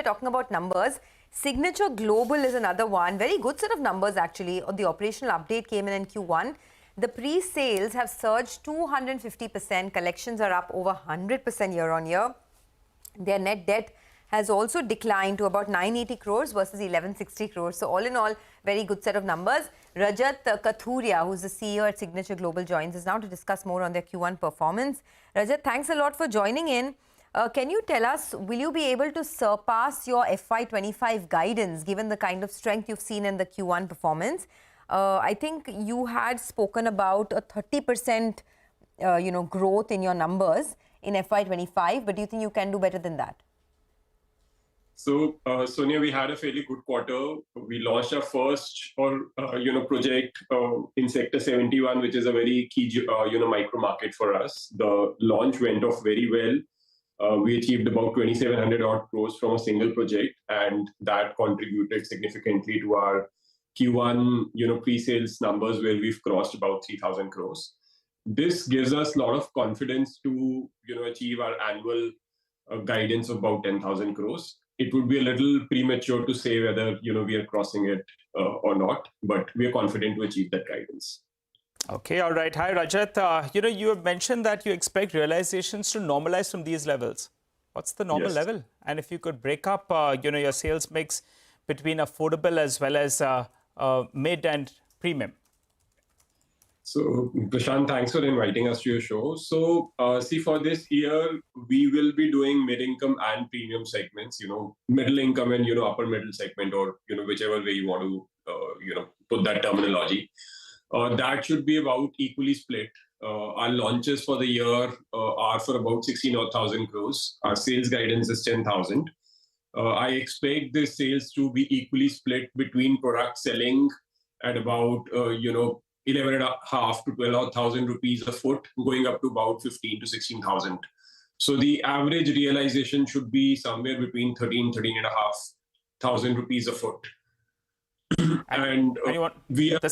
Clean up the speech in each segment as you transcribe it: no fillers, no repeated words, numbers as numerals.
talking about numbers, Signature Global is another one. Very good set of numbers actually. The operational update came in Q1. The pre-sales have surged 250%. Collections are up over 100% year on year. Their net debt has also declined to about 980 crores versus 1160 crores. So all in all, very good set of numbers. Rajat Kathuria, who's the CEO at Signature Global, joins us now to discuss more on their Q1 performance. Rajat, thanks a lot for joining in. Can you tell us, will you be able to surpass your FY25 guidance given the kind of strength you've seen in the Q1 performance? I think you had spoken about a 30% growth in your numbers in FY25, but do you think you can do better than that? So, Sonia, we had a fairly good quarter. We launched our first project in Sector 71, which is a very key, micro market for us. The launch went off very well. We achieved about 2,700 odd crores from a single project, and that contributed significantly to our Q1, pre-sales numbers, where we've crossed about 3,000 crores. This gives us a lot of confidence to, achieve our annual guidance of about 10,000 crores. It would be a little premature to say whether, we are crossing it or not, but we are confident to achieve that guidance. Okay, all right. Hi, Rajat. You have mentioned that you expect realizations to normalize from these levels. What's the normal level? And if you could break up, your sales mix between affordable as well as mid and premium. So, Prashant, thanks for inviting us to your show. So, see, for this year, we will be doing mid-income and premium segments, middle income and, upper middle segment, or, whichever way you want to, put that terminology. That should be about equally split. Our launches for the year are for about 16,000 crores. Our sales guidance is 10,000. I expect the sales to be equally split between products selling at about, 11,500 to 12,000 rupees a foot, going up to about 15 to 16,000. So the average realization should be somewhere between 13,500 rupees a foot. And we are the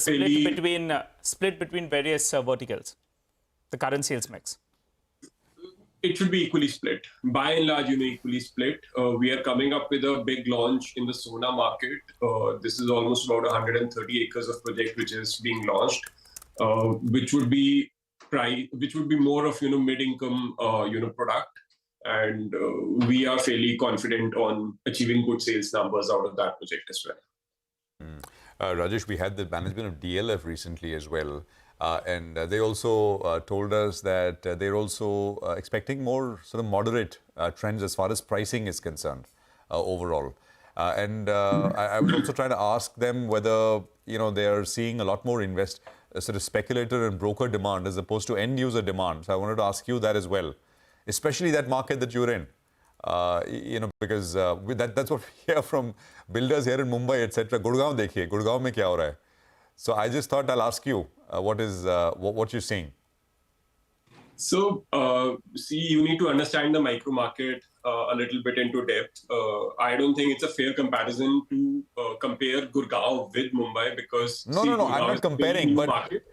split between various verticals, the current sales mix. It should be equally split. By and large, equally split. We are coming up with a big launch in the Sonia market. This is almost about 130 acres of project which is being launched, which would be more of mid-income product, and we are fairly confident on achieving good sales numbers out of that project as well. Rajesh, we had the management of DLF recently as well. And they also told us that they're also expecting more sort of moderate trends as far as pricing is concerned overall. I was also trying to ask them whether, they are seeing a lot more sort of speculator and broker demand as opposed to end user demand. So I wanted to ask you that as well, especially that market that you're in. Because that's what we hear from builders here in Mumbai, etc. Gurgaon dekhiye, Gurgaon mein kya ho raha hai? So I just thought I'll ask you what you're seeing. So, see, you need to understand the micro market a little bit into depth. I don't think it's a fair comparison to compare Gurgaon with Mumbai, because no, I'm not comparing, but market.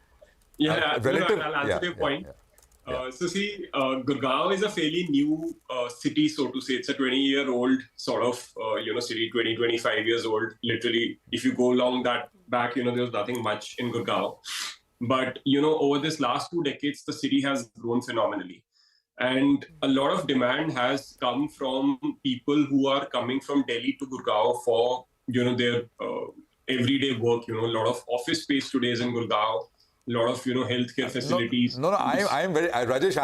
I'll answer your point. So see, Gurgaon is a fairly new city, so to say. It's a 20-year-old sort of, city, 25 years old. Literally, if you go along that back, there's nothing much in Gurgaon. But, over this last 2 decades, the city has grown phenomenally. And a lot of demand has come from people who are coming from Delhi to Gurgaon for, their everyday work. A lot of office space today is in Gurgaon. A lot of healthcare facilities. No, I am very Rajesh.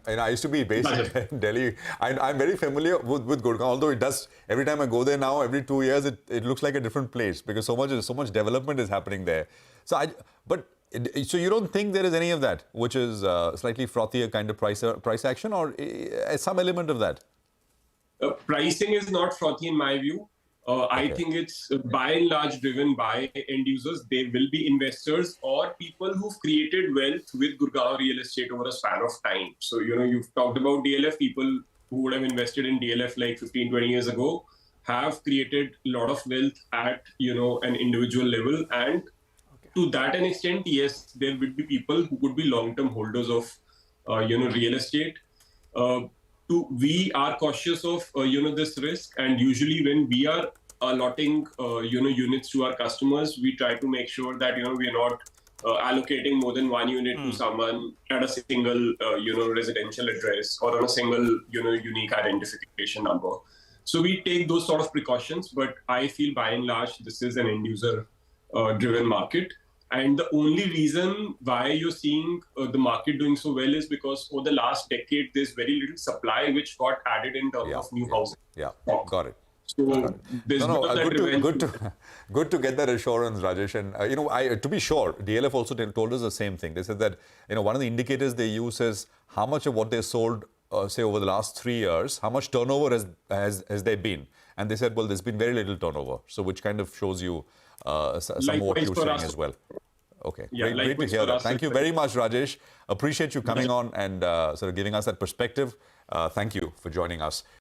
I used to be based in Delhi. I'm very familiar with Gurgaon. Although it does, every time I go there now, every 2 years, it looks like a different place because so much development is happening there. So you don't think there is any of that, which is slightly frothier kind of price action, or some element of that? Pricing is not frothy in my view. I think it's by and large driven by end users. There will be investors or people who've created wealth with Gurgaon real estate over a span of time. So, you've talked about DLF. People who would have invested in DLF like 15, 20 years ago have created a lot of wealth at, an individual level. And to that an extent, yes, there will be people who could be long-term holders of, real estate. we are cautious of this risk, and usually when we are allotting units to our customers, we try to make sure that we are not allocating more than one unit to someone at a single residential address or on a single unique identification number. So we take those sort of precautions, but I feel by and large this is an end user driven market. And the only reason why you're seeing the market doing so well is because over the last decade, there's very little supply which got added in terms of new housing. Yeah, got it. So there's good to get that assurance, Rajesh. And to be sure, DLF also told us the same thing. They said that one of the indicators they use is how much of what they sold, say over the last 3 years, how much turnover has there been. And they said, well, there's been very little turnover, so which kind of shows you some more you're saying as well. Okay, yeah, great to hear that. Thank you very much, Rajesh. Appreciate you coming on and sort of giving us that perspective. Thank you for joining us.